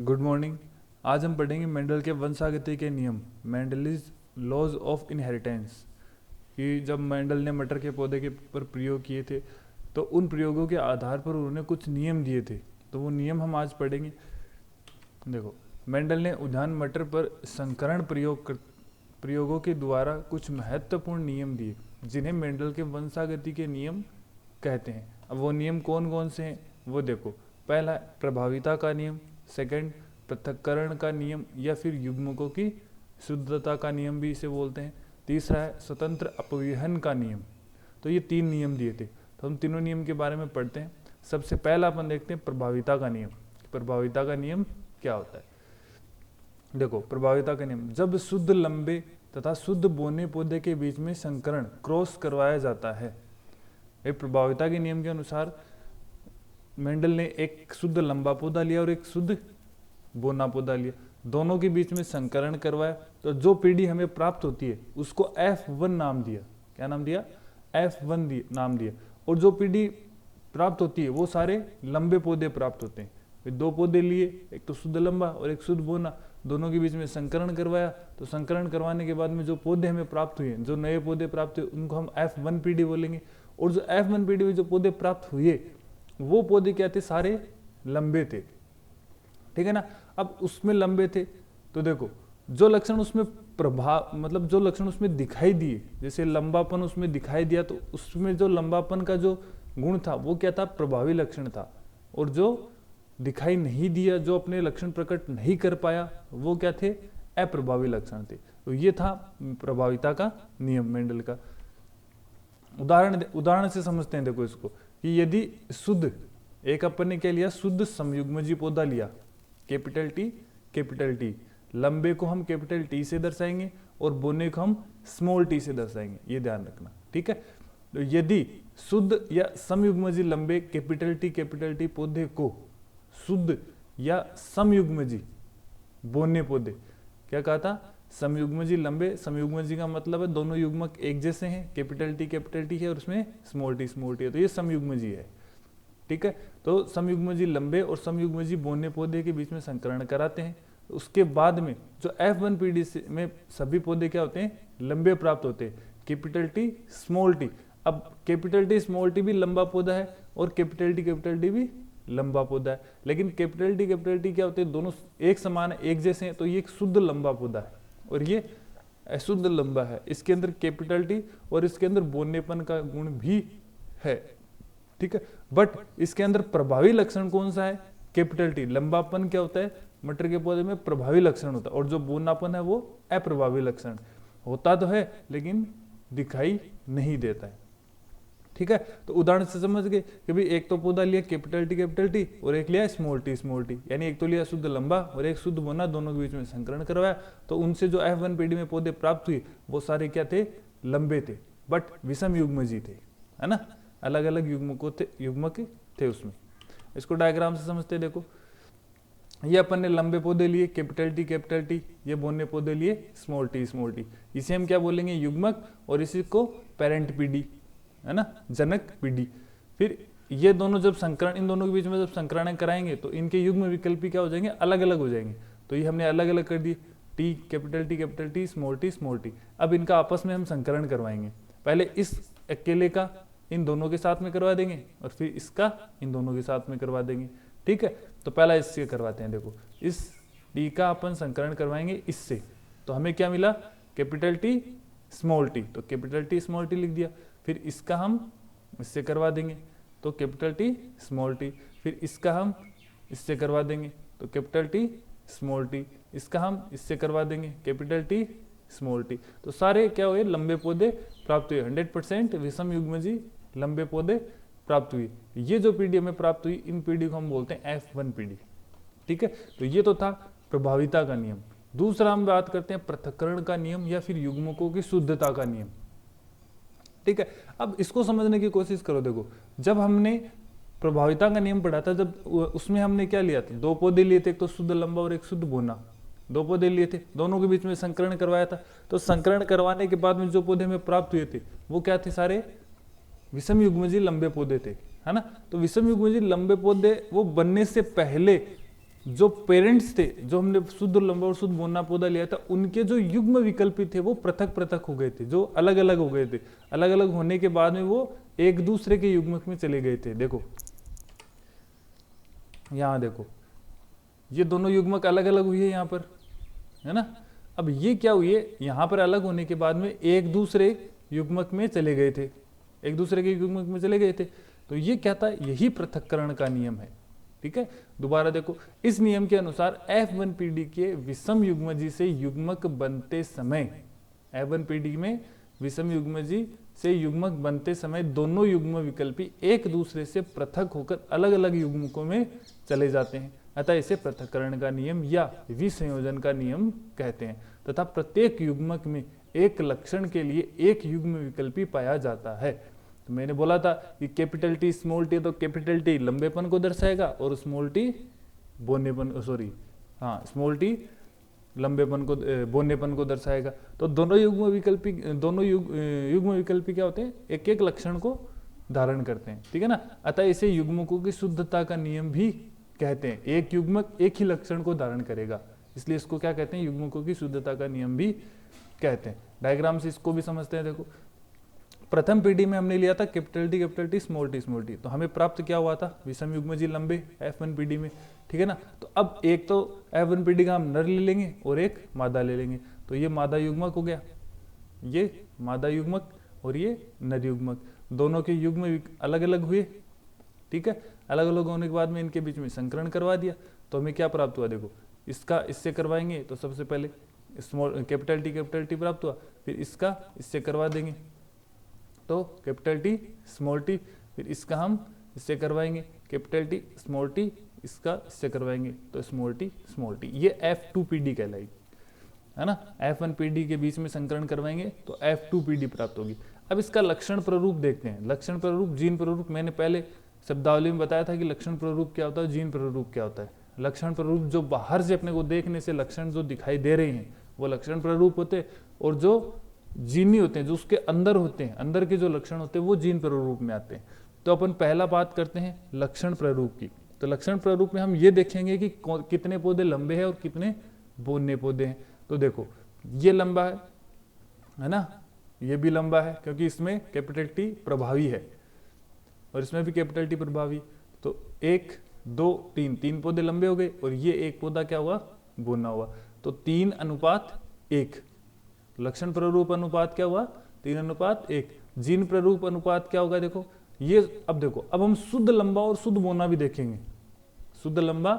Good morning. आज हम पढ़ेंगे मेंडल के वंशागति के नियम, मेंडलीज लॉज ऑफ इनहेरिटेंस। कि जब मेंडल ने मटर के पौधे के पर प्रयोग किए थे तो उन प्रयोगों के आधार पर उन्होंने कुछ नियम दिए थे, तो वो नियम हम आज पढ़ेंगे। देखो, मेंडल ने उद्यान मटर पर संकरण प्रयोगों के द्वारा कुछ महत्वपूर्ण नियम दिए जिन्हें मेंडल के वंशागति के नियम कहते हैं। अब वो नियम कौन कौन से हैं वो देखो। पहला है प्रभाविता का नियम, सेकंड पृथक्करण का नियम या फिर युग्मकों की शुद्धता का नियम भी इसे बोलते हैं, तीसरा है स्वतंत्र अपव्ययन का नियम। तो ये तीन नियम दिए थे, तो हम तीनों नियम के बारे में पढ़ते हैं। सबसे पहला अपन देखते हैं प्रभाविता का नियम। प्रभाविता का नियम क्या होता है? देखो, प्रभाविता का नियम, जब शुद्ध लंबे तथा शुद्ध बोने पौधे के बीच में संकरण क्रॉस करवाया जाता है। प्रभाविता के नियम के अनुसार मेंडल ने एक शुद्ध लंबा पौधा लिया और एक शुद्ध बोना पौधा लिया, दोनों के बीच में संकरण करवाया, तो जो पीढ़ी हमें प्राप्त होती है उसको F1 नाम दिया। क्या नाम दिया? F1 नाम दिया। और जो पीढ़ी प्राप्त होती है वो सारे लंबे पौधे प्राप्त होते हैं। फिर दो पौधे लिए, एक तो शुद्ध लंबा और एक शुद्ध बोना, दोनों के बीच में संकरण करवाया, तो संकरण करवाने के बाद में जो पौधे हमें प्राप्त हुए, जो नए पौधे प्राप्त हुए, उनको हम F1 पीढ़ी बोलेंगे। और जो F1 पीढ़ी में जो पौधे प्राप्त हुए वो पौधे क्या थे? सारे लंबे थे, ठीक है ना। अब उसमें लंबे थे तो देखो, जो लक्षण उसमें मतलब जो लक्षण उसमें दिखाई दिए, जैसे लंबापन उसमें दिखाई दिया, तो उसमें जो लंबापन का जो गुण था वो क्या था? प्रभावी लक्षण था। और जो दिखाई नहीं दिया, जो अपने लक्षण प्रकट नहीं कर पाया, वो क्या थे? अप्रभावी लक्षण थे। तो ये था प्रभाविता का नियम मेंडल का। उदाहरण से समझते हैं। देखो इसको, कि यदि शुद्ध, एक अपन ने क्या लिया? शुद्ध समयुग्मजी पौधा लिया, कैपिटल टी। लंबे को हम कैपिटल टी से दर्शाएंगे और बोने को हम स्मॉल टी से दर्शाएंगे, ये ध्यान रखना, ठीक है। तो यदि शुद्ध या समयुग्मजी लंबे कैपिटल टी पौधे को शुद्ध या समयुग्मजी बोने पौधे, क्या कहा था? समयुग्मजी लंबे, समयुग्मजी का मतलब है दोनों युग्मक एक जैसे हैं, कैपिटल टी है और उसमें स्मॉल टी है, तो ये समयुग्मजी है, ठीक है। तो समयुग्मजी लंबे और समयुग्मजी बोने पौधे के बीच में संकरण कराते हैं। उसके बाद में जो F1 पीढ़ी में सभी पौधे क्या होते हैं? लंबे प्राप्त होते हैं, कैपिटल टी स्मॉल टी। अब कैपिटल टी स्मॉल टी भी लंबा पौधा है और कैपिटल टी भी लंबा पौधा है, लेकिन कैपिटल टी क्या होते हैं? दोनों एक समान है, एक जैसे हैं, तो ये एक शुद्ध लंबा पौधा है और ये अशुद्ध लंबा है। इसके अंदर कैपिटल टी और इसके अंदर बोनेपन का गुण भी है, ठीक है। बट इसके अंदर प्रभावी लक्षण कौन सा है? Capital T. लंबापन क्या होता है? मटर के पौधे में प्रभावी लक्षण होता है, और जो बोनापन है वो अप्रभावी लक्षण होता तो है लेकिन दिखाई नहीं देता है, ठीक है। तो उदाहरण से समझ गए कि भाई एक तो पौधा लिया कैपिटल टी और एक लिया स्मॉल टी, यानी एक तो लिया शुद्ध लंबा और एक शुद्ध बोना, दोनों के बीच में संकरण करवाया, तो उनसे जो F1 पीढ़ी में पौधे प्राप्त हुए वो सारे क्या थे? लंबे थे, बट विषम युग्मजी थे, है ना। अलग अलग युग्मक थे उसमें। इसको डायग्राम से समझते हैं। देखो, ये अपन ने लंबे पौधे लिए कैपिटल टी, ये बोने पौधे लिए स्मॉल टी। इसे हम क्या बोलेंगे? युग्मक, और इसी को पेरेंट पीढ़ी, है ना, जनक पीढ़ी। फिर ये दोनों जब संकरण, इन दोनों के बीच में जब संकरण कराएंगे तो इनके युग्म विकल्पी क्या हो जाएंगे? अलग अलग हो जाएंगे। तो ये हमने अलग अलग कर दिए, T capital T small T. अब इनका आपस में हम संकरण करवाएंगे। पहले इस अकेले का इन दोनों के साथ में करवा देंगे और फिर इसका इन दोनों के साथ में करवा देंगे, ठीक है। तो पहला इससे करवाते हैं। देखो, इस टी का अपन संकरण करवाएंगे इससे, तो हमें क्या मिला? कैपिटल टी स्मॉल टी, तो कैपिटल टी स्मॉल टी लिख दिया। फिर इसका हम इससे करवा देंगे, तो कैपिटल टी स्मॉल टी। फिर इसका हम इससे करवा देंगे, तो कैपिटल टी स्मॉल टी। इसका हम इससे करवा देंगे, कैपिटल टी स्मॉल टी। तो सारे क्या हुए? लंबे पौधे प्राप्त हुए। 100% विषम युग्मजी लंबे पौधे प्राप्त हुई। ये जो पीढ़ी हमें प्राप्त हुई, इन पीढ़ी को हम बोलते हैं F1 पीढ़ी, ठीक है। तो ये तो था प्रभाविता का नियम। दूसरा हम बात करते हैं पृथक्करण का नियम या फिर युग्मकों की शुद्धता का नियम, ठीक है। अब इसको समझने की कोशिश करो। देखो, जब हमने प्रभाविता का नियम पढ़ा था, जब उसमें हमने क्या लिया था? दो पौधे लिए थे, एक तो शुद्ध लंबा और एक शुद्ध बोना, दो पौधे लिए थे, दोनों के बीच में संकरण करवाया था। तो संकरण करवाने के बाद में जो पौधे में प्राप्त हुए थे वो क्या थे? सारे विषम युग्मजी लंबे पौधे थे, है ना। तो विषम युग्मजी लंबे पौधे वो बनने से पहले जो पेरेंट्स थे, जो हमने शुद्ध लंबा और शुद्ध बोना पौधा लिया था, उनके जो युग्म विकल्पी थे वो पृथक पृथक हो गए थे, जो अलग अलग हो गए थे। अलग अलग होने के बाद में वो एक दूसरे के युग्मक में चले गए थे। देखो यहां देखो, ये दोनों युग्मक अलग अलग हुए यहाँ पर, है ना। अब ये क्या हुए, यहाँ पर अलग होने के बाद में एक दूसरे युग्मक में चले गए थे, एक दूसरे के युग्मक में चले गए थे। तो ये क्या था, यही पृथक्करण का नियम है। ठीक है, दोबारा देखो, इस नियम के अनुसार F1PD के विषम युग्मजी से युग्मक बनते समय, F1PD में विषम युग्मजी से युग्मक बनते समय दोनों युग्म विकल्पी एक दूसरे से पृथक होकर अलग अलग युग्मकों में चले जाते हैं, अतः इसे पृथक्करण का नियम या विसंयोजन का नियम कहते हैं। तथा प्रत्येक युग्मक में एक लक्षण के लिए एक युग्म विकल्पी पाया जाता है। तो मैंने बोला था कि कैपिटल टी स्मॉल टी, तो कैपिटल टी लंबेपन को दर्शाएगा और स्मॉल टी बोनेपन, सॉरी हाँ, स्मॉल टी लंबेपन को, बोनेपन को दर्शाएगा। तो दोनों युग्म विकल्पी क्या होते हैं, एक एक लक्षण को धारण करते हैं। ठीक है ना, अतः इसे युग्मकों की शुद्धता का नियम भी कहते हैं। एक युग्मक एक ही लक्षण को धारण करेगा, इसलिए इसको क्या कहते हैं, युग्मकों की शुद्धता का नियम भी कहते हैं। डायग्राम से इसको भी समझते हैं। देखो प्रथम पीढ़ी में हमने लिया था कैपिटल टी स्मॉल टी, तो हमें प्राप्त क्या हुआ था, विषम युग्मजी लंबे F1 पीढ़ी में। ठीक है ना, तो अब एक तो F1 पीढ़ी का हम नर ले लेंगे और एक मादा ले लेंगे, तो ये मादा युग्मक हो गया, ये मादा युग्मक और ये नर युग्मक, दोनों के युग्म अलग अलग हुए। ठीक है, अलग अलग होने के बाद में इनके बीच में संकरण करवा दिया, तो हमें क्या प्राप्त हुआ, देखो इसका इससे करवाएंगे तो सबसे पहले स्मॉल कैपिटल टी प्राप्त हुआ, फिर इसका इससे करवा देंगे तो कैपिटल टी स्मॉल टी, फिर इसका हम इससे करवाएंगे कैपिटल टी स्मॉल टी, इसका इससे करवाएंगे तो स्मॉल टी, ये F2PD कहलाएगी, है ना। F1 PD के बीच में संकरण करवाएंगे तो F2 PD प्राप्त होगी। अब इसका लक्षण प्ररूप देखते हैं। लक्षण प्ररूप, जीन प्ररूप, मैंने पहले शब्दावली में बताया था कि लक्षण प्ररूप क्या होता है, जीन प्ररूप क्या होता है। लक्षण प्ररूप जो बाहर से अपने को देखने से लक्षण जो दिखाई दे रहे हैं वो लक्षण प्ररूप होते हैं, और जो जीनी होते हैं, जो उसके अंदर होते हैं, अंदर के जो लक्षण होते हैं वो जीन प्ररूप में आते हैं। तो अपन पहला बात करते हैं लक्षण प्ररूप की। तो लक्षण प्ररूप में हम ये देखेंगे कि कितने पौधे लंबे हैं और कितने बोने पौधे हैं। तो देखो ये लंबा है ना, ये भी लंबा है क्योंकि इसमें कैपिटल टी प्रभावी है और इसमें भी कैपिटल टी प्रभावी। तो 1 2 3 पौधे लंबे हो गए और ये एक पौधा क्या हुआ, बोना हुआ। तो 3:1। लक्षण प्ररूप अनुपात क्या हुआ, 3:1। जीन प्ररूप अनुपात क्या होगा, देखो ये। अब देखो, अब हम शुद्ध लंबा और शुद्ध बोना भी देखेंगे, शुद्ध लंबा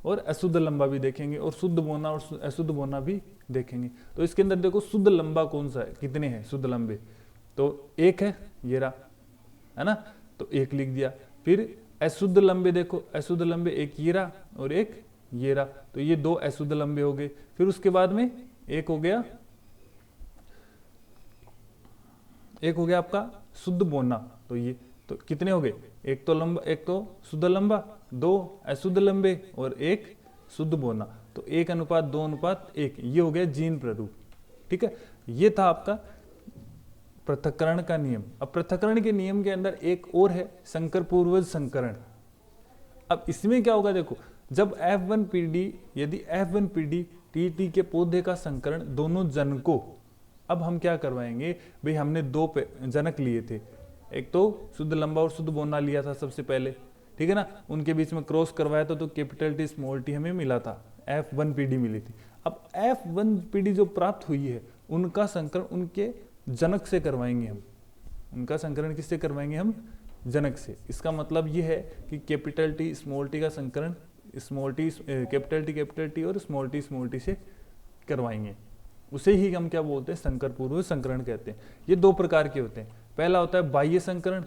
और अशुद्ध लंबा भी देखेंगे, और शुद्ध बोना और अशुद्ध बोना भी देखेंगे। तो इसके अंदर देखो शुद्ध लंबा कौन सा है, कितने हैं शुद्ध लंबे, तो 1 है, ये रहा, है ना, तो 1 लिख दिया। फिर अशुद्ध लंबे देखो, अशुद्ध लंबे 1 ये रहा और 1 ये रहा, तो ये 2 अशुद्ध लंबे हो गए। फिर उसके बाद में एक हो गया आपका शुद्ध बोना, तो ये तो कितने हो गए, एक तो लंबा, एक तो शुद्ध लंबा, 2 अशुद्ध लंबे और 1 शुद्ध बोना, तो 1:2:1, ये हो गया जीन प्ररूप। ठीक है, ये था आपका पृथक्करण का नियम। अब पृथक्करण के नियम के अंदर एक और है संकर पूर्वज संकरण। अब इसमें क्या होगा, देखो जब F1PD, यदि F1PD TT के पौधे का संकरण दोनों जनकों, अब हम क्या करवाएंगे भाई, हमने 2 जनक लिए थे, एक तो शुद्ध लंबा और शुद्ध बोना लिया था सबसे पहले, ठीक है ना, उनके बीच में क्रॉस करवाया था तो कैपिटल टी स्मॉल टी हमें मिला था, F1PD मिली थी। अब F1PD जो प्राप्त हुई है उनका संकरण उनके जनक से करवाएंगे हम, उनका संकरण किससे करवाएंगे हम, जनक से। इसका मतलब ये है कि कैपिटल टी स्मॉल टी का संकरण स्मॉल टी कैपिटल टी और स्मॉल टी से करवाएंगे, उसे ही हम क्या बोलते हैं, संकर पूर्व संकरण कहते हैं। ये 2 प्रकार के होते हैं। पहला होता है बाह्य संकरण,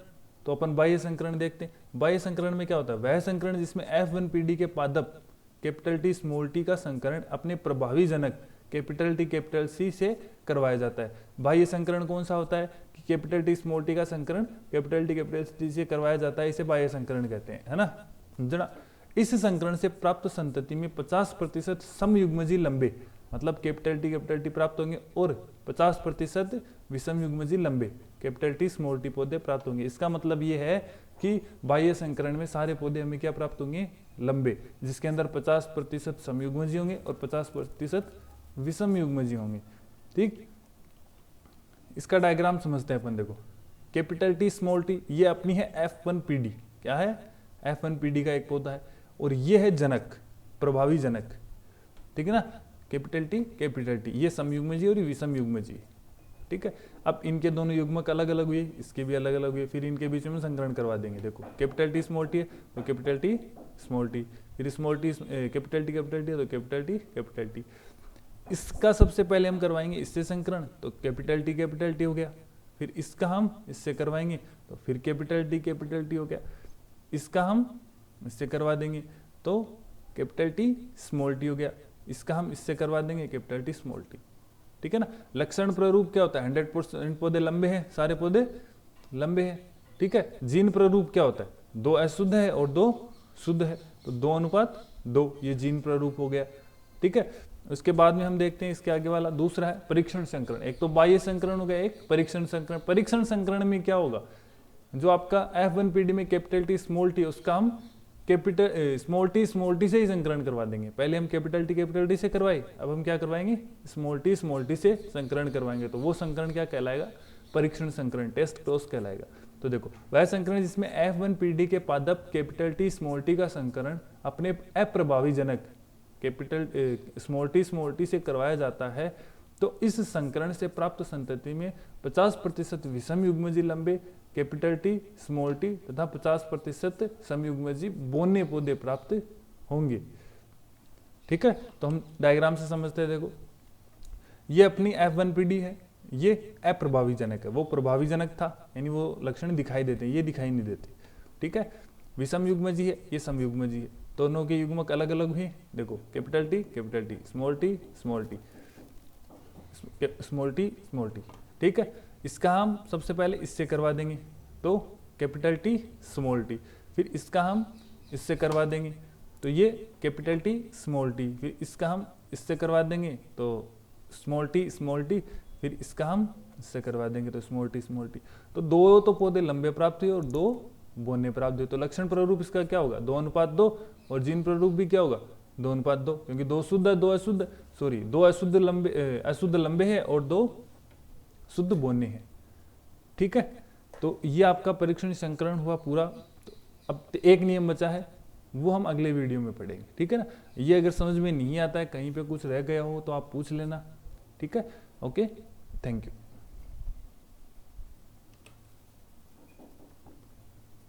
तो अपन बाह्य संकरण देखते हैं। बाह्य संकरण में क्या होता है, वह संकरण जिसमें F1PD के पादप कैपिटल टी स्मॉल टी का संकरण अपने प्रभावी जनक कैपिटल टी से करवाया जाता है। बाह्य संकरण कौन सा होता है कि कैपिटल टी स्मॉल टी का संकरण कैपिटल टी से करवाया जाता है, इसे बाह्य संकरण कहते हैं, है ना। समझना, इस संकरण से प्राप्त संतति में 50% समयुग्मजी लंबे, मतलब कैपिटल टी प्राप्त होंगे और 50% विषम युग्मजी लंबे कैपिटल टी स्मॉल टी पौधे प्राप्त होंगे। इसका मतलब ये है कि बाह्य संकरण में सारे पौधे हमें क्या प्राप्त होंगे, लंबे, जिसके अंदर 50% समयुग्मजी होंगे और 50% विषम युग्मजी होंगे। ठीक, इसका डायग्राम समझते हैं अपन। देखो कैपिटल टी स्मॉल टी, ये अपनी है F1PD। क्या है? F1PD का एक पौधा है, और ये है जनक, प्रभावी जनक। ठीक है ना, कैपिटल टी, ये समयुग्मजी और ये विषम युग्मजी। ठीक है, अब इनके दोनों युग्मक अलग अलग हुए, इसके भी अलग अलग हुए, फिर इनके बीच में संकरण करवा देंगे। देखो कैपिटल टी स्मॉल टी है तो कैपिटल टी स्मॉल टी, फिर स्मॉल टी कैपिटल टी है तो कैपिटल टी। इसका सबसे पहले हम करवाएंगे इससे संकरण, तो कैपिटल टी हो गया। फिर इसका हम इससे करवाएंगे तो फिर कैपिटल टी हो गया। इसका हम इससे करवा देंगे तो कैपिटल टी स्मॉल टी हो गया। इसका हम इससे करवा देंगे कैपिटल टी स्मॉल टी। ठीक है ना, लक्षण प्रारूप क्या होता है? 100% पौधे लंबे हैं, सारे पौधे लंबे हैं। ठीक है, जीन प्रारूप क्या होता है? 2 अशुद्ध है और 2 शुद्ध है, तो 2:2 ये जीन प्रारूप हो गया। ठीक है, उसके बाद में हम देखते हैं इसके आगे वाला दूसरा है परीक्षण संकरण। एक तो बाह्य संकरण हो गया, एक परीक्षण संकरण। परीक्षण संकरण में क्या होगा? जो आपका F1PD में कैपिटल टी स्मॉल टी, उसका हम कैपिटल स्मॉल टी से ही संकरण करवा देंगे। पहले हम कैपिटल टी से करवाए, अब हम क्या करवाएंगे? स्मॉल टी से संकरण करवाएंगे। तो वो संकरण क्या कहलाएगा? परीक्षण संकरण, टेस्ट क्रॉस कहलाएगा। तो देखो वह संकरण जिसमें F1PD के पादप कैपिटल टी स्मॉल टी का संकरण अपने अप्रभावी जनक कैपिटल स्मॉल टी से करवाया जाता है, तो इस संकरण से प्राप्त संतति में 50% विषम युग्मजी लंबे कैपिटल टी स्मॉल टी तथा 50% समयुग्मजी बोने पौधे प्राप्त होंगे। ठीक है, तो हम डायग्राम से समझते हैं। देखो ये अपनी F1PD है, ये अप्रभावी जनक है, वो प्रभावी जनक था, यानी वो लक्षण दिखाई देते हैं, ये दिखाई नहीं देते। ठीक है, विषम युग्मजी है, ये समयुग्मजी है, दोनों के युग्मक अलग अलग हुए। देखो कैपिटल टी स्मॉल टी। ठीक है, इसका हम सबसे पहले इससे करवा देंगे तो कैपिटल टी स्मॉल टी, फिर इसका हम इससे करवा देंगे तो ये कैपिटल टी स्मॉल टी, फिर इसका हम इससे करवा देंगे तो स्मॉल टी, फिर इसका हम इससे करवा देंगे तो स्मॉल टी। तो 2 तो पौधे लंबे प्राप्त हुए और 2 बोने प्राप्त हुए। तो लक्षण प्रारूप इसका क्या होगा? 2:2, और जीन प्रारूप भी क्या होगा? 2:2, क्योंकि 2 शुद्ध है, 2 अशुद्ध लंबे है और 2 शुद्ध बोने हैं। ठीक है, तो ये आपका परीक्षण संकरण हुआ पूरा। तो अब एक नियम बचा है, वो हम अगले वीडियो में पढ़ेंगे। ठीक है ना, ये अगर समझ में नहीं आता है, कहीं पे कुछ रह गया हो तो आप पूछ लेना। ठीक है, ओके, थैंक यू।